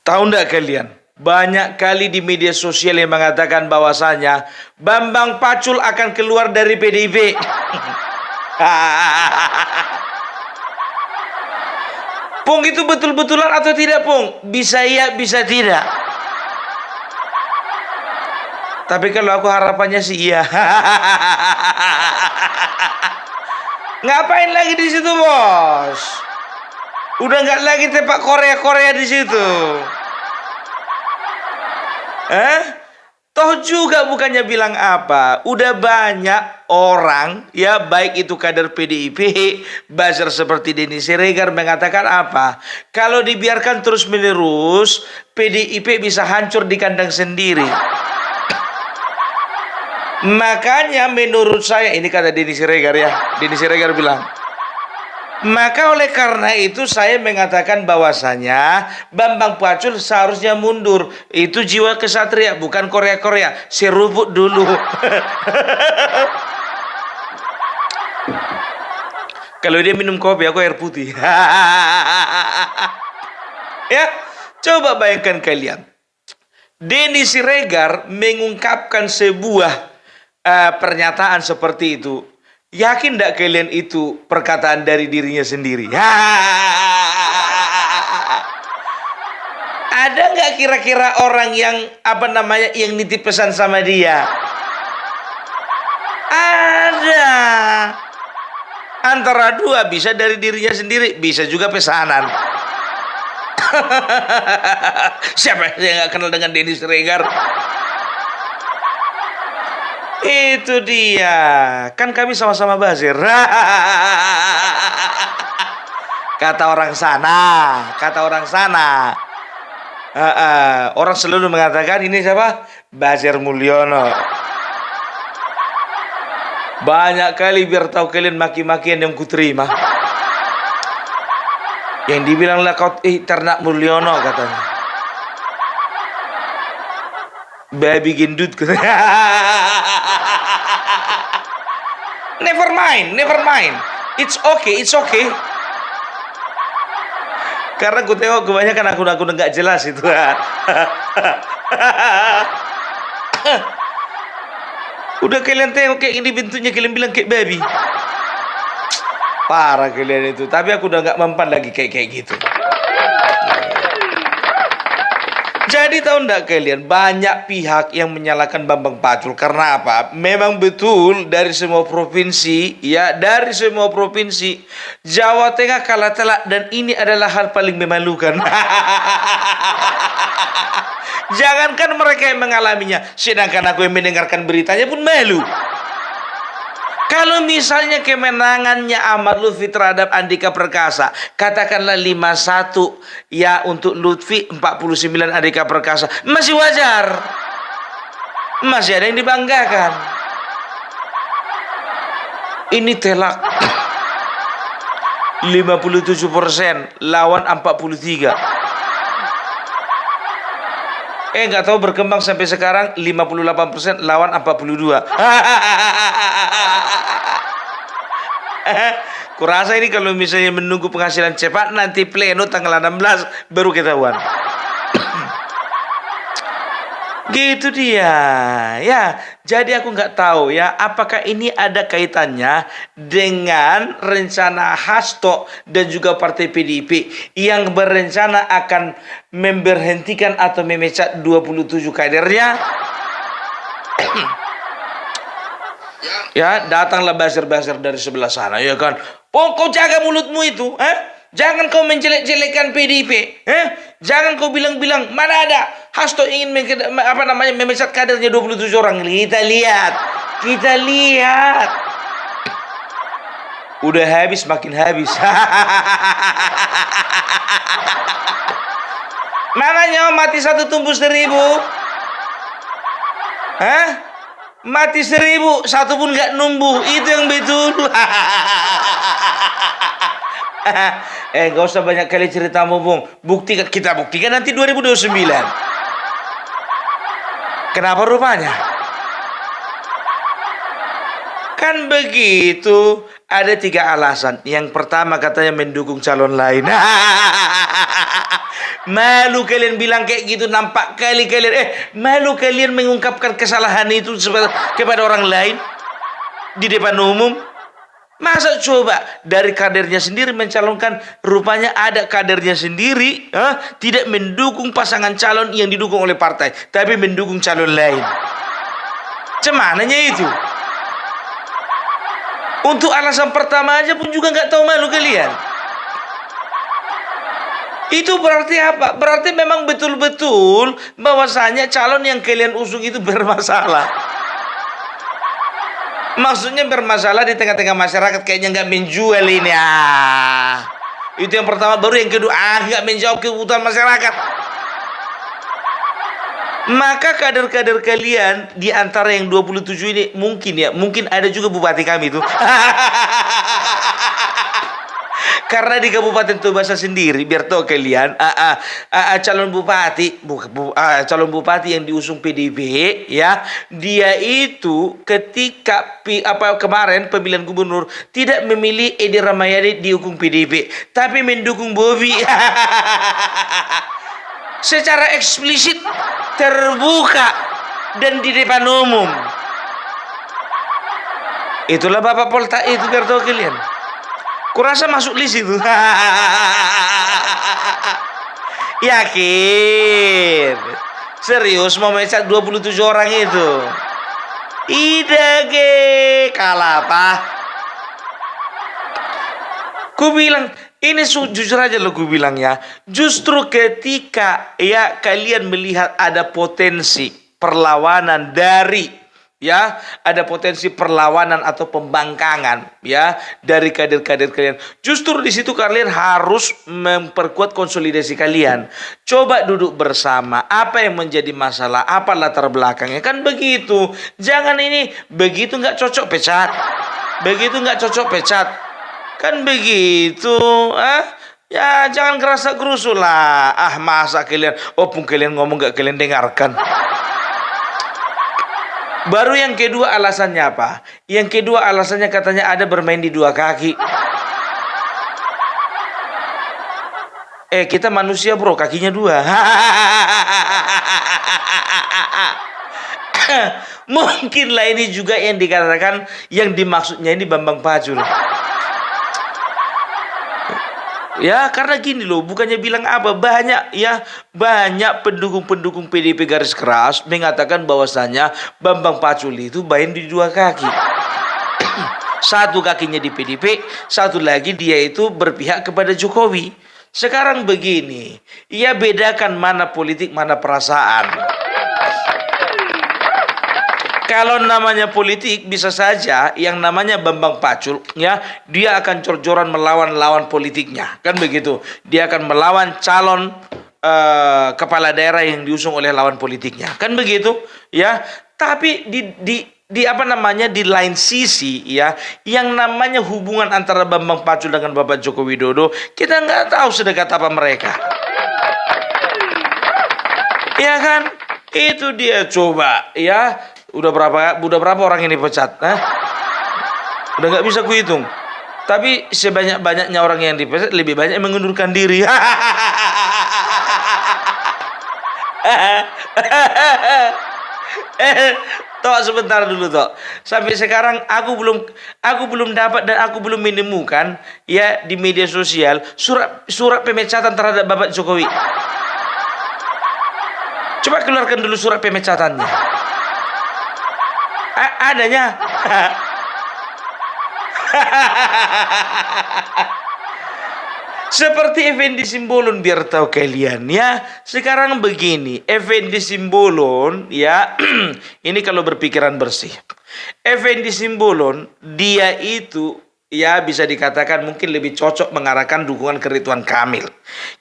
Tahu nggak kalian? Banyak kali di media sosial yang mengatakan bahwasanya Bambang Pacul akan keluar dari PDIP. Pung, itu betul-betulan atau tidak, Pung? Bisa iya, bisa tidak. Tapi kalau aku harapannya sih iya. Ngapain lagi di situ, bos? Udah nggak lagi tepak Korea-Korea di situ. Toh juga bukannya bilang apa. Udah banyak orang, ya baik itu kader PDIP, buzzer seperti Denny Siregar mengatakan apa? Kalau dibiarkan terus-menerus, PDIP bisa hancur di kandang sendiri. Makanya menurut saya, ini kata Denny Siregar ya. Denny Siregar bilang, maka oleh karena itu saya mengatakan bahwasanya Bambang Pacul seharusnya mundur. Itu jiwa kesatria, bukan Korea-Korea. Seruput dulu. Kalau dia minum kopi, aku air putih. Ya, coba bayangkan kalian. Denny Siregar mengungkapkan sebuah pernyataan seperti itu. Yakin tidak kalian itu perkataan dari dirinya sendiri? Ada nggak kira-kira orang yang yang nitip pesan sama dia? Ada. Antara dua, bisa dari dirinya sendiri, bisa juga pesanan. Siapa yang nggak kenal dengan Denny Siregar? Itu dia. Kan kami sama-sama buzzer. Kata orang sana. Orang selalu mengatakan ini siapa? Buzzer Mulyono. Banyak kali biar tahu kalian maki-makian yang kuterima. Yang dibilanglah kau ternak Mulyono katanya. Baby gendut katanya. Never mind. It's okay. Karena gue tengok kebanyakan akun-akun nggak jelas itu. Udah kalian tengok kayak ini bentuknya, kalian bilang kayak baby. Parah kalian itu. Tapi aku udah nggak mempan lagi kayak gitu. Jadi tahu enggak kalian, banyak pihak yang menyalahkan Bambang Pacul karena apa? Memang betul dari semua provinsi, Jawa Tengah kalah telak, dan ini adalah hal paling memalukan. Jangankan mereka yang mengalaminya, sedangkan aku yang mendengarkan beritanya pun malu. Kalau misalnya kemenangannya Ahmad Lutfi terhadap Andika Perkasa, katakanlah 5-1 ya untuk Lutfi, 49 Andika Perkasa, masih wajar. Masih ada yang dibanggakan. Ini telak 57% lawan 43. Nggak tahu berkembang sampai sekarang 58% lawan 42. Kurasa ini kalau misalnya menunggu penghasilan cepat, nanti pleno tanggal 16 baru ketahuan. Gitu dia. Ya, jadi aku nggak tahu ya apakah ini ada kaitannya dengan rencana Hasto dan juga partai PDIP yang berencana akan memberhentikan atau memecat 27 kadernya. Ya, datanglah buzzer-buzzer dari sebelah sana, ya kan. Kau jaga mulutmu itu, Jangan kau menjelek-jelekkan PDIP, Jangan kau bilang-bilang mana ada Hasto ingin memecat kadernya 27 orang. Kita lihat. Udah habis, makin habis. Makanya mati 1 tumbuh 1000. Mati 1000, 1 pun gak numbuh. Itu yang betul. Gak usah banyak kali ceritamu, Bung. Kita buktikan nanti 2029. Kenapa rupanya? Kan begitu. Ada 3 alasan. Yang pertama katanya mendukung calon lain. Malu kalian bilang kayak gitu, nampak kali kalian malu kalian mengungkapkan kesalahan itu kepada orang lain di depan umum. Masa coba dari kadernya sendiri mencalonkan, rupanya ada kadernya sendiri tidak mendukung pasangan calon yang didukung oleh partai, tapi mendukung calon lain. Cemananya itu. Untuk alasan pertama aja pun juga nggak tahu malu kalian. Itu berarti apa? Berarti memang betul-betul bahwasanya calon yang kalian usung itu bermasalah. Maksudnya bermasalah di tengah-tengah masyarakat, kayaknya nggak menjual ini. Itu yang pertama. Baru yang kedua, nggak menjawab kebutuhan masyarakat. Maka kader-kader kalian di antara yang 27 ini mungkin ada juga bupati kami itu. Karena di Kabupaten Tobasa sendiri, biar tahu kalian, calon bupati yang diusung PDIP, ya, dia itu ketika kemarin pemilihan gubernur tidak memilih Edi Rahmayadi diusung PDIP, tapi mendukung Bobi. Secara eksplisit, terbuka, dan di depan umum. Itulah Bapak Polta itu, biar tahu kalian. Kurasa masuk list itu. Yakin? Serius mau mecat 27 orang itu? Idage kalah apa? Ku bilang ini jujur aja lo, ku bilang ya. Justru ketika ya kalian melihat ada potensi perlawanan ada potensi perlawanan atau pembangkangan dari kader-kader kalian. Justru di situ kalian harus memperkuat konsolidasi kalian. Coba duduk bersama, apa yang menjadi masalah, apa latar belakangnya, kan begitu. Jangan ini begitu nggak cocok pecat, begitu nggak cocok pecat, kan begitu. Ya jangan kerasa gerusu lah. Masa kalian, pun kalian ngomong nggak kalian dengarkan. Baru yang kedua alasannya apa? Yang kedua alasannya katanya ada bermain di dua kaki. Kita manusia bro, kakinya dua. Mungkinlah ini juga yang dikatakan, yang dimaksudnya ini Bambang Pacul. Ya karena gini loh, bukannya bilang apa, banyak pendukung-pendukung PDIP garis keras mengatakan bahwasanya Bambang Pacul itu main di dua kaki. Satu kakinya di PDIP, satu lagi dia itu berpihak kepada Jokowi. Sekarang begini, ia bedakan mana politik mana perasaan. Kalau namanya politik, bisa saja yang namanya Bambang Pacul, dia akan cor-coran melawan lawan politiknya, kan begitu. Dia akan melawan calon kepala daerah yang diusung oleh lawan politiknya, kan begitu, ya. Tapi di lain sisi, yang namanya hubungan antara Bambang Pacul dengan Bapak Joko Widodo, kita nggak tahu sedekat apa mereka, ya kan? Itu dia, coba, ya. Udah berapa orang ini pecat? Udah nggak bisa kuhitung. Tapi sebanyak-banyaknya orang yang dipecat, lebih banyak yang mengundurkan diri. Tok, sebentar dulu Tok. Sampai sekarang aku belum dapat dan aku belum menemukan di media sosial surat pemecatan terhadap Bapak Jokowi. Coba keluarkan dulu surat pemecatannya. Adanya. Seperti Effendi Simbolon, biar tahu kalian ya. Sekarang begini, Effendi Simbolon ini kalau berpikiran bersih. Effendi Simbolon dia itu bisa dikatakan mungkin lebih cocok mengarahkan dukungan ke Ridwan Kamil.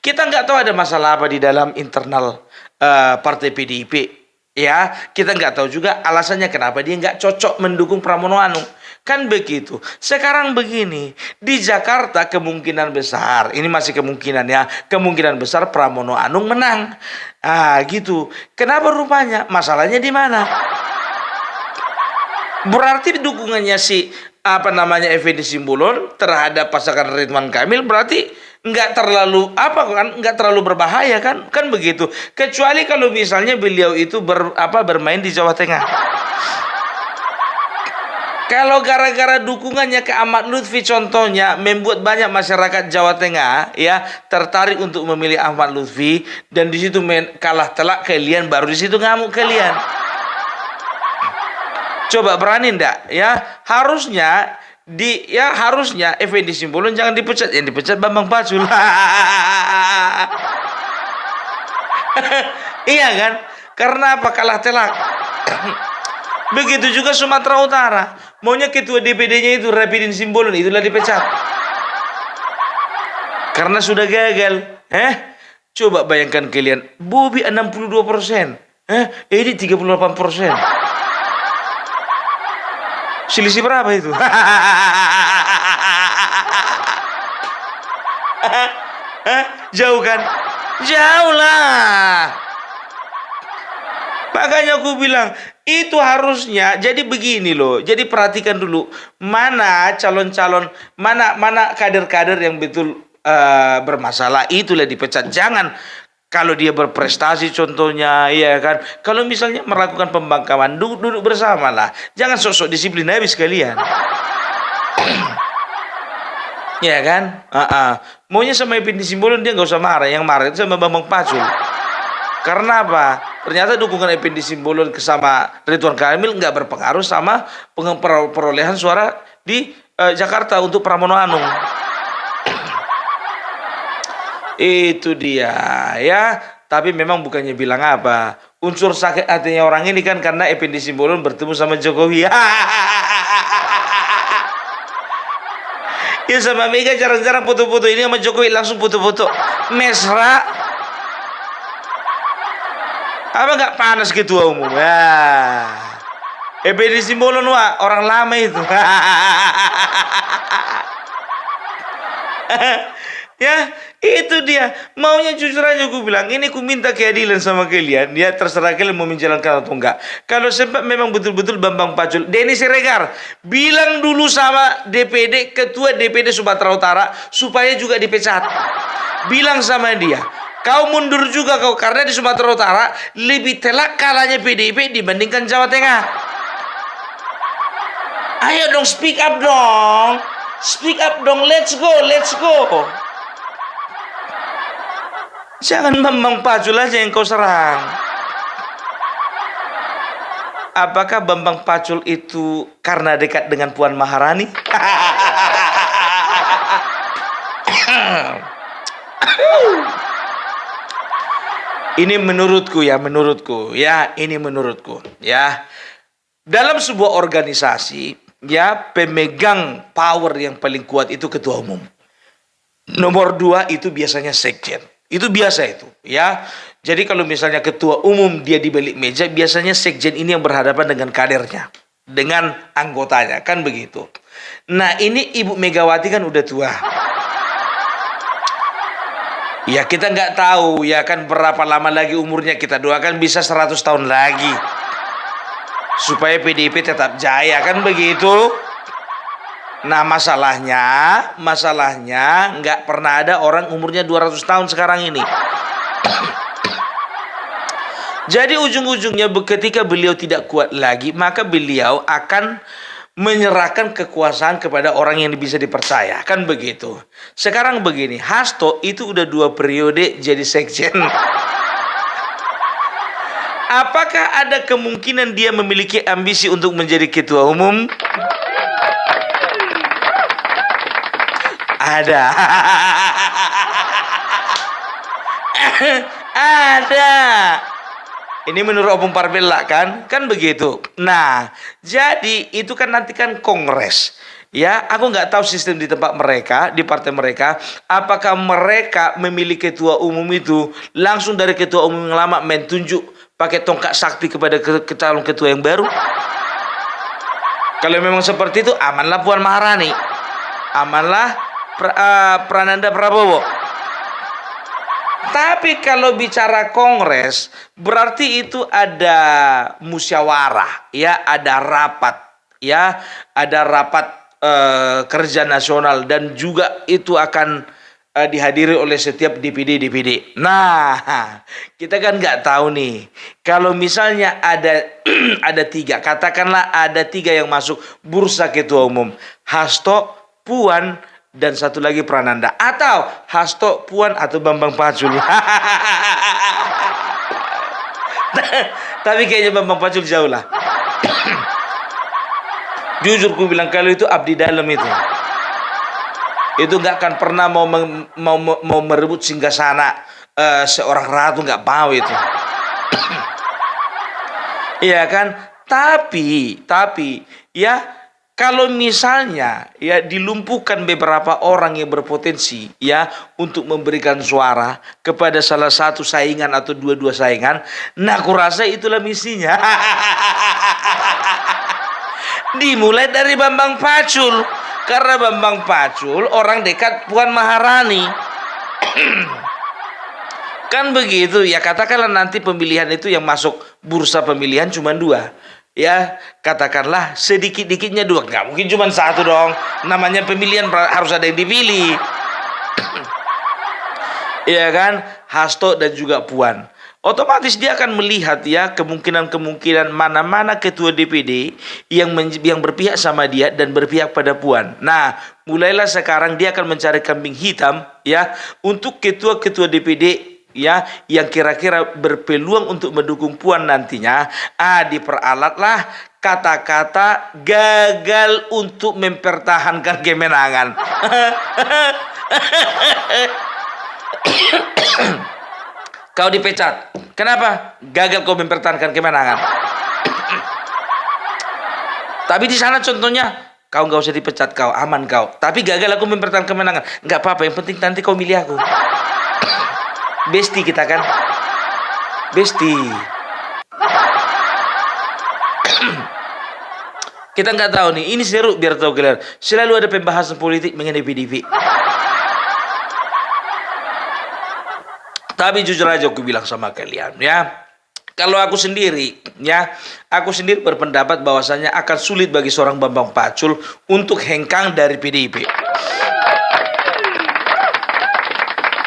Kita nggak tahu ada masalah apa di dalam internal partai PDIP. Kita nggak tahu juga alasannya kenapa dia nggak cocok mendukung Pramono Anung. Kan begitu. Sekarang begini, di Jakarta kemungkinan besar, ini masih kemungkinan kemungkinan besar Pramono Anung menang. Gitu. Kenapa rupanya? Masalahnya di mana? Berarti dukungannya Effendi Simbolon terhadap pasangan Ridwan Kamil berarti nggak terlalu apa kan, nggak terlalu berbahaya kan begitu. Kecuali kalau misalnya beliau itu bermain di Jawa Tengah. Kalau gara-gara dukungannya ke Ahmad Lutfi contohnya membuat banyak masyarakat Jawa Tengah ya tertarik untuk memilih Ahmad Lutfi, dan di situ kalah telak kalian, baru di situ ngamuk kalian. Coba berani ndak ya? Harusnya Effendi Simbolon jangan dipecat, yang dipecat Bambang Pacul. Iya kan? Karena apa? Kalah telak. Begitu juga Sumatera Utara. Maunya ketua DPD-nya itu Rapidin Simbolon, itulah dipecat. Karena sudah gagal. Coba bayangkan kalian, Bobi 62%. Ini 38%. Selisih berapa itu? Jauh kan? Jauh lah. Makanya aku bilang, itu harusnya jadi begini loh. Jadi perhatikan dulu mana calon-calon, mana kader-kader yang betul bermasalah, itulah dipecat. Jangan kalau dia berprestasi contohnya, ya kan. Kalau misalnya melakukan pembangkaman, duduk bersama lah. Jangan sok-sok disiplin habis kalian. Ya kan? Maunya sama Effendi Simbolon dia nggak usah marah. Yang marah itu sama Bambang Pacul. Karena apa? Ternyata dukungan Effendi Simbolon sama Ridwan Kamil nggak berpengaruh sama perolehan suara di Jakarta untuk Pramono Anung. Itu dia ya. Tapi memang bukannya bilang apa, unsur sakit hatinya orang ini kan karena Effendi Simbolon bertemu sama Jokowi. Ya sama Mega jarang-jarang foto-foto, ini sama Jokowi langsung foto-foto mesra. Apa nggak panas ketua umum? Effendi Simbolon wah orang lama itu. Ya, itu dia. Maunya jujur aja aku bilang, ini ku minta keadilan sama kalian. Ya terserah kalian mau menjalankan atau enggak. Kalau sempat memang betul-betul Bambang Pacul, Denny Siregar bilang dulu sama DPD, ketua DPD Sumatera Utara supaya juga dipecat. Bilang sama dia, kau mundur juga kau, karena di Sumatera Utara lebih telak kalahnya PDIP dibandingkan Jawa Tengah. Ayo dong, speak up dong. Speak up dong, let's go, let's go. Jangan Bambang Pacul aja yang kau serang. Apakah Bambang Pacul itu karena dekat dengan Puan Maharani? Ini menurutku ya, ini menurutku ya. Dalam sebuah organisasi ya, pemegang power yang paling kuat itu ketua umum. Nomor 2 itu biasanya sekjen. Itu biasa itu ya. Jadi kalau misalnya ketua umum dia di balik meja, biasanya sekjen ini yang berhadapan dengan kadernya, dengan anggotanya, kan begitu. Nah ini Ibu Megawati kan udah tua. Ya kita nggak tahu ya kan berapa lama lagi umurnya, kita doakan bisa 100 tahun lagi. Supaya PDIP tetap jaya, kan begitu. Nah masalahnya nggak pernah ada orang umurnya 200 tahun sekarang ini. Jadi ujung-ujungnya ketika beliau tidak kuat lagi, maka beliau akan menyerahkan kekuasaan kepada orang yang bisa dipercaya, kan begitu. Sekarang begini, Hasto itu udah 2 periode jadi sekjen. Apakah ada kemungkinan dia memiliki ambisi untuk menjadi ketua umum? Ada. Ada. Ini menurut Opung Parbella kan begitu. Nah, jadi itu kan nanti kan kongres. Ya, aku nggak tahu sistem di tempat mereka, di partai mereka, apakah mereka memilih ketua umum itu langsung dari ketua umum yang lama menunjuk pakai tongkat sakti kepada calon ketua yang baru. Kalau memang seperti itu, amanlah Puan Maharani, amanlah Prananda Prabowo. Tapi kalau bicara kongres, berarti itu ada musyawarah, ya, ada rapat, kerja nasional, dan juga itu akan dihadiri oleh setiap DPD. Nah, kita kan nggak tahu nih. Kalau misalnya ada ada 3, katakanlah ada 3 yang masuk bursa ketua umum, Hasto, Puan, dan satu lagi Prananda, atau Hasto, Puan, atau Bambang Pacul. Tapi kayaknya Bambang Pacul jauh lah. Jujur ku bilang, kalau itu abdi dalam itu nggak akan pernah mau merebut singgasana seorang ratu, nggak mau itu. Iya kan? Tapi ya, kalau misalnya ya dilumpuhkan beberapa orang yang berpotensi ya untuk memberikan suara kepada salah satu saingan atau dua saingan, nah aku rasa itulah misinya. Dimulai dari Bambang Pacul, karena Bambang Pacul orang dekat Puan Maharani. Kan begitu ya, katakanlah nanti pemilihan itu yang masuk bursa pemilihan cuma 2. Ya, katakanlah sedikit-dikitnya 2, nggak mungkin cuma 1 dong. Namanya pemilihan harus ada yang dipilih. Iya kan, Hasto dan juga Puan. Otomatis dia akan melihat ya kemungkinan mana-mana ketua DPD yang berpihak sama dia dan berpihak pada Puan. Nah, mulailah sekarang dia akan mencari kambing hitam ya untuk ketua-ketua DPD ya yang kira-kira berpeluang untuk mendukung Puan nantinya. Diperalatlah kata-kata gagal untuk mempertahankan kemenangan. Kau dipecat. Kenapa? Gagal kau mempertahankan kemenangan. Tapi di sana contohnya, kau nggak usah dipecat, kau aman kau. Tapi gagal aku mempertahankan kemenangan. Nggak apa-apa, yang penting nanti kau milih aku. Besti kita kan? Besti. Kita nggak tahu nih, ini seru biar tahu kalian. Selalu ada pembahasan politik mengenai PDIP. Tapi jujur aja aku bilang sama kalian ya, kalau aku sendiri berpendapat bahwasanya akan sulit bagi seorang Bambang Pacul untuk hengkang dari PDIP.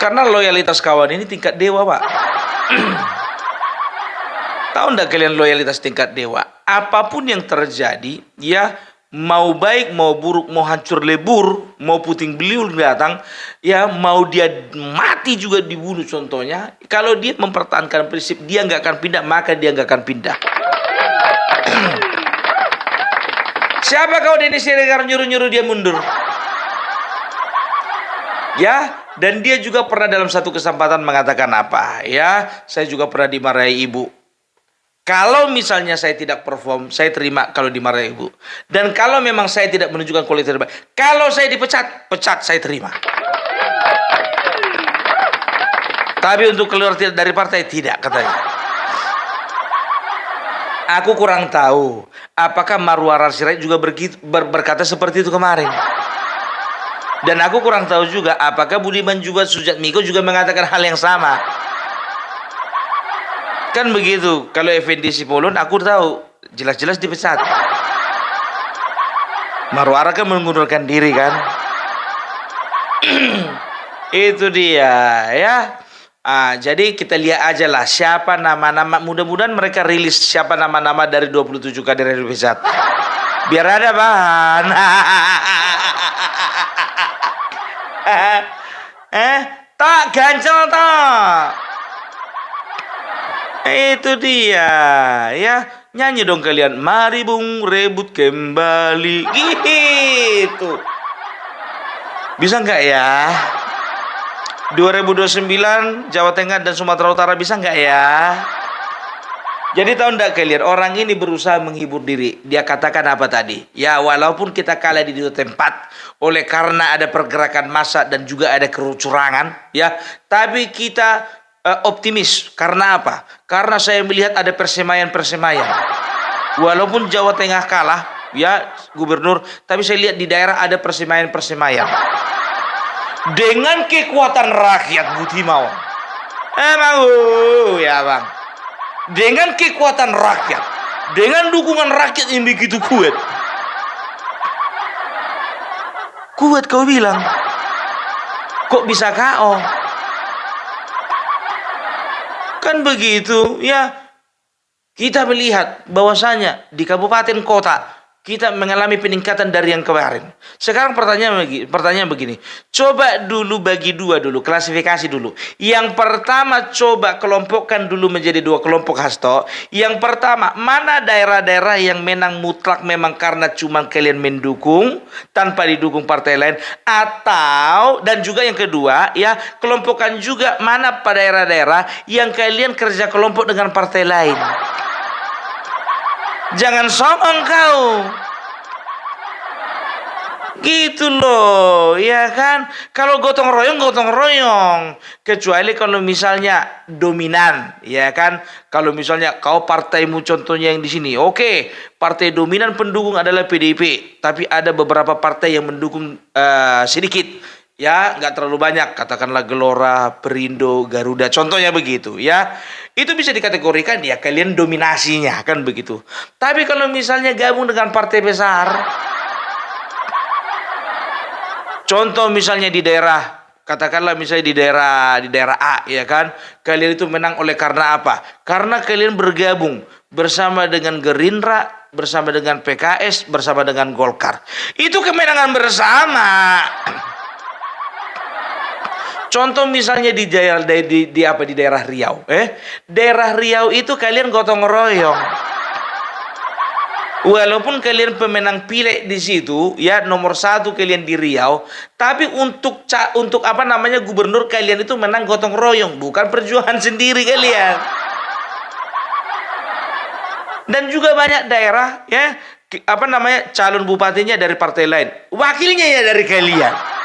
Karena loyalitas kawan ini tingkat dewa, Pak. Tahu enggak kalian loyalitas tingkat dewa? Apapun yang terjadi ya, mau baik, mau buruk, mau hancur lebur, mau puting beliung datang, ya mau dia mati juga dibunuh contohnya. Kalau dia mempertahankan prinsip, dia nggak akan pindah, maka dia nggak akan pindah. Siapa kau Denny Siregar nyuruh-nyuruh dia mundur? Ya, dan dia juga pernah dalam satu kesempatan mengatakan apa? Ya, saya juga pernah dimarahi ibu. Kalau misalnya saya tidak perform, saya terima kalau dimarahi ibu. Dan kalau memang saya tidak menunjukkan kualitas terbaik, kalau saya dipecat, pecat saya terima. Tapi untuk keluar dari partai tidak, katanya. Aku kurang tahu apakah Marwar Sirait juga berkata seperti itu kemarin. Dan aku kurang tahu juga apakah Budiman Sujatmiko juga mengatakan hal yang sama. Kan begitu. Kalau Effendi Simbolon aku tahu jelas-jelas dipecat. Marwara kan mengundurkan diri kan. Itu dia ya. Jadi kita lihat aja lah siapa nama-nama, mudah-mudahan mereka rilis siapa nama-nama dari 27 kader yang dipecat. Biar ada bahan. Tak ganjel tak. Itu dia ya, nyanyi dong kalian, mari bung rebut kembali gitu. Bisa nggak ya 2029 Jawa Tengah dan Sumatera Utara, bisa nggak ya? Jadi tahu nggak kalian, orang ini berusaha menghibur diri. Dia katakan apa tadi? Ya, walaupun kita kalah di dua tempat oleh karena ada pergerakan massa dan juga ada kecurangan ya, tapi kita optimis. Karena apa? Karena saya melihat ada persemaian. Walaupun Jawa Tengah kalah ya gubernur, tapi saya lihat di daerah ada persemaian. Dengan kekuatan rakyat Butimawang. Ya bang. Dengan kekuatan rakyat, dengan dukungan rakyat yang begitu kuat. Kuat kau bilang. Kok bisa KO? Kan begitu ya. Kita melihat bahwasanya di kabupaten kota kita mengalami peningkatan dari yang kemarin. Sekarang pertanyaan begini. Coba dulu bagi dua dulu, klasifikasi dulu. Yang pertama coba kelompokkan dulu menjadi dua kelompok, Hasto. Yang pertama, mana daerah-daerah yang menang mutlak memang karena cuma kalian mendukung tanpa didukung partai lain, atau dan juga yang kedua ya, kelompokkan juga mana pada daerah-daerah yang kalian kerja kelompok dengan partai lain. Jangan songong kau. Gitu loh, ya kan? Kalau gotong royong. Kecuali kalau misalnya dominan, ya kan? Kalau misalnya kau partaimu contohnya yang di sini, oke, partai dominan pendukung adalah PDIP, tapi ada beberapa partai yang mendukung sedikit. Ya, nggak terlalu banyak, katakanlah Gelora, Perindo, Garuda, contohnya begitu ya. Itu bisa dikategorikan ya kalian dominasinya, kan begitu. Tapi kalau misalnya gabung dengan partai besar, contoh misalnya di daerah, katakanlah misalnya di daerah A, ya kan, kalian itu menang oleh karena apa? Karena kalian bergabung bersama dengan Gerindra, bersama dengan PKS, bersama dengan Golkar. Itu kemenangan bersama. Contoh misalnya di daerah Riau, daerah Riau itu kalian gotong royong. Walaupun kalian pemenang pileg di situ, ya nomor 1 kalian di Riau, tapi untuk gubernur kalian itu menang gotong royong, bukan perjuangan sendiri kalian. Dan juga banyak daerah, ya calon bupatinya dari partai lain, wakilnya ya dari kalian.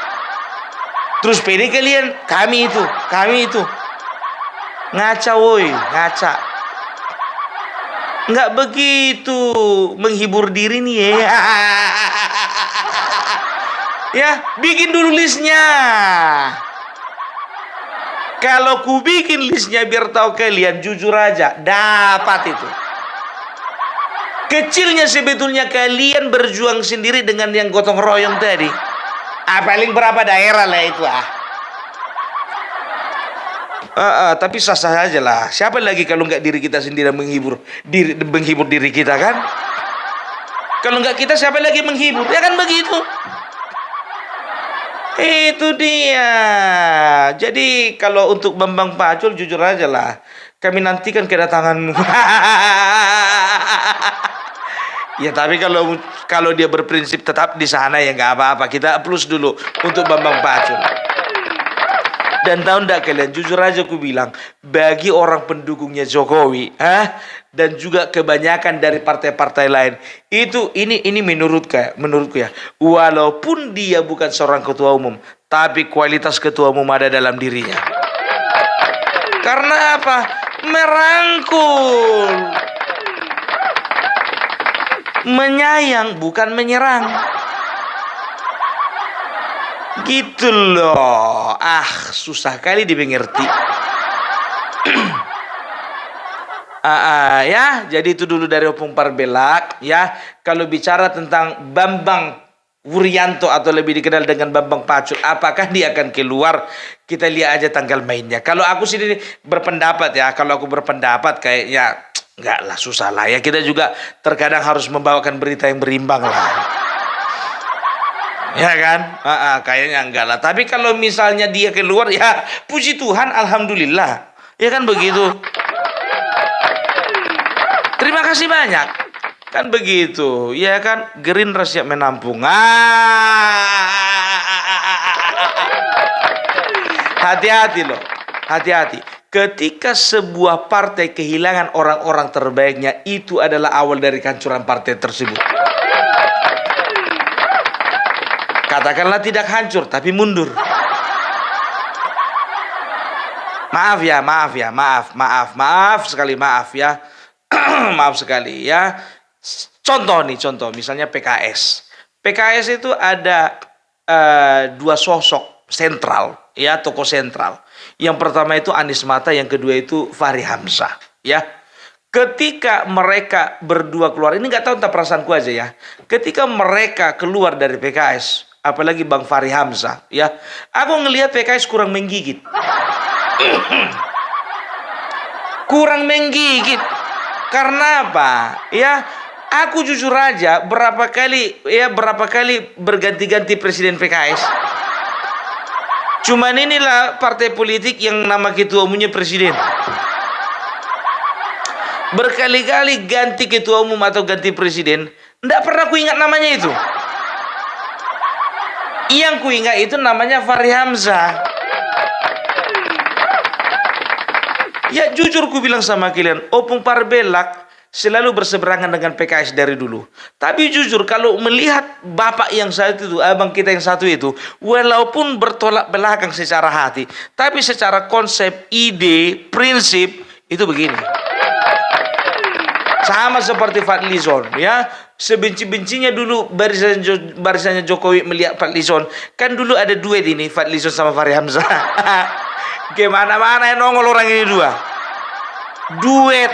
Terus PD kalian, kami itu. Ngaca woi, ngaca. Nggak begitu menghibur diri nih ya. Ya, bikin dulu listnya. Kalau ku bikin listnya biar tahu kalian, jujur aja, dapat itu. Kecilnya sebetulnya kalian berjuang sendiri dengan yang gotong royong tadi. Paling berapa daerah lah itu tapi sah-sah aja lah. Siapa lagi kalau nggak diri kita sendiri menghibur diri kita, kan? Kalau nggak kita siapa lagi menghibur? Ya kan begitu. Itu dia. Jadi kalau untuk Bambang Pacul jujur aja lah, kami nantikan kedatanganmu. Ya tapi kalau dia berprinsip tetap di sana ya nggak apa-apa. Kita plus dulu untuk Bambang Pacul. Dan tahu ndak kalian, jujur aja aku bilang, bagi orang pendukungnya Jokowi, dan juga kebanyakan dari partai-partai lain, ini menurutku ya, walaupun dia bukan seorang ketua umum, tapi kualitas ketua umum ada dalam dirinya. Karena apa? Merangkul. Menyayang bukan menyerang. Gitu loh. Susah kali dimengerti. Ya, jadi itu dulu dari Opung Parbelak ya. Kalau bicara tentang Bambang Wuryanto atau lebih dikenal dengan Bambang Pacul, apakah dia akan keluar? Kita lihat aja tanggal mainnya. Kalau aku sendiri berpendapat ya, kalau aku berpendapat kayaknya enggak lah, susah lah ya. Kita juga terkadang harus membawakan berita yang berimbang lah. Ya kan? Kayaknya enggak lah. Tapi kalau misalnya dia keluar, ya puji Tuhan, alhamdulillah. Ya kan begitu. Terima kasih banyak. Kan begitu. Ya kan? Gerindra siap menampung. Hati-hati loh. Hati-hati. Ketika sebuah partai kehilangan orang-orang terbaiknya, itu adalah awal dari kehancuran partai tersebut. Katakanlah tidak hancur, tapi mundur. Maaf sekali, maaf ya. Maaf sekali ya. Contoh misalnya PKS. PKS itu ada dua sosok sentral, ya, tokoh sentral. Yang pertama itu Anies Mata, yang kedua itu Fahri Hamzah, ya. Ketika mereka berdua keluar, ini nggak tahu entah perasaanku aja ya. Ketika mereka keluar dari PKS, apalagi Bang Fahri Hamzah, ya. Aku ngelihat PKS kurang menggigit. Kurang menggigit. Karena apa? Ya, aku jujur aja berapa kali berganti-ganti presiden PKS. Cuman inilah partai politik yang nama ketua umumnya presiden. Berkali-kali ganti ketua umum atau ganti presiden, nggak pernah ku ingat namanya itu. Yang ku ingat itu namanya Fahri Hamzah. Ya jujur ku bilang sama kalian, Opung Parbelak selalu berseberangan dengan PKS dari dulu. Tapi jujur kalau melihat bapak yang satu itu, abang kita yang satu itu, walaupun bertolak belakang secara hati, tapi secara konsep, ide, prinsip itu begini. Sama seperti Fadlizon, ya. Sebenci-bencinya dulu barisannya Jokowi melihat Fadlizon. Kan dulu ada duet ini, Fadlizon sama Fahri Hamzah. Kemana-mana yang nongol orang ini dua. Duet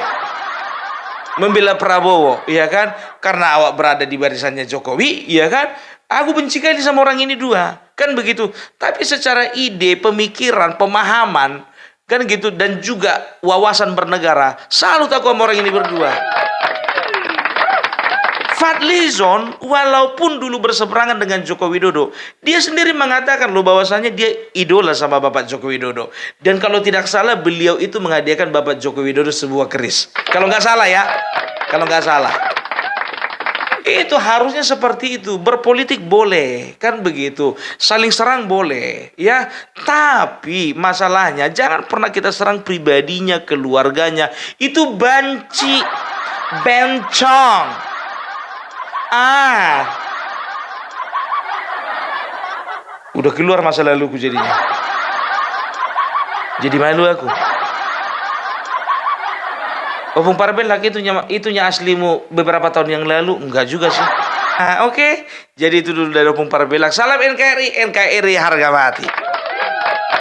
membela Prabowo, ya kan? Karena awak berada di barisannya Jokowi, ya kan? Aku benci kali sama orang ini dua, kan begitu. Tapi secara ide, pemikiran, pemahaman, kan gitu, dan juga wawasan bernegara, salut aku sama orang ini berdua. Fadlizon walaupun dulu berseberangan dengan Joko Widodo, dia sendiri mengatakan loh bahwasanya dia idola sama Bapak Joko Widodo. Dan kalau tidak salah beliau itu menghadiahkan Bapak Joko Widodo sebuah keris. Kalau nggak salah ya, kalau nggak salah. Itu harusnya seperti itu. Berpolitik boleh, kan begitu. Saling serang boleh, ya. Tapi masalahnya jangan pernah kita serang pribadinya, keluarganya. Itu banci, bencong. Udah keluar masa laluku jadinya. Jadi malu aku. Opung Parbelak itunya aslimu beberapa tahun yang lalu? Enggak juga sih. Oke. Jadi itu dulu dari Opung Parbelak. Salam NKRI, NKRI harga mati.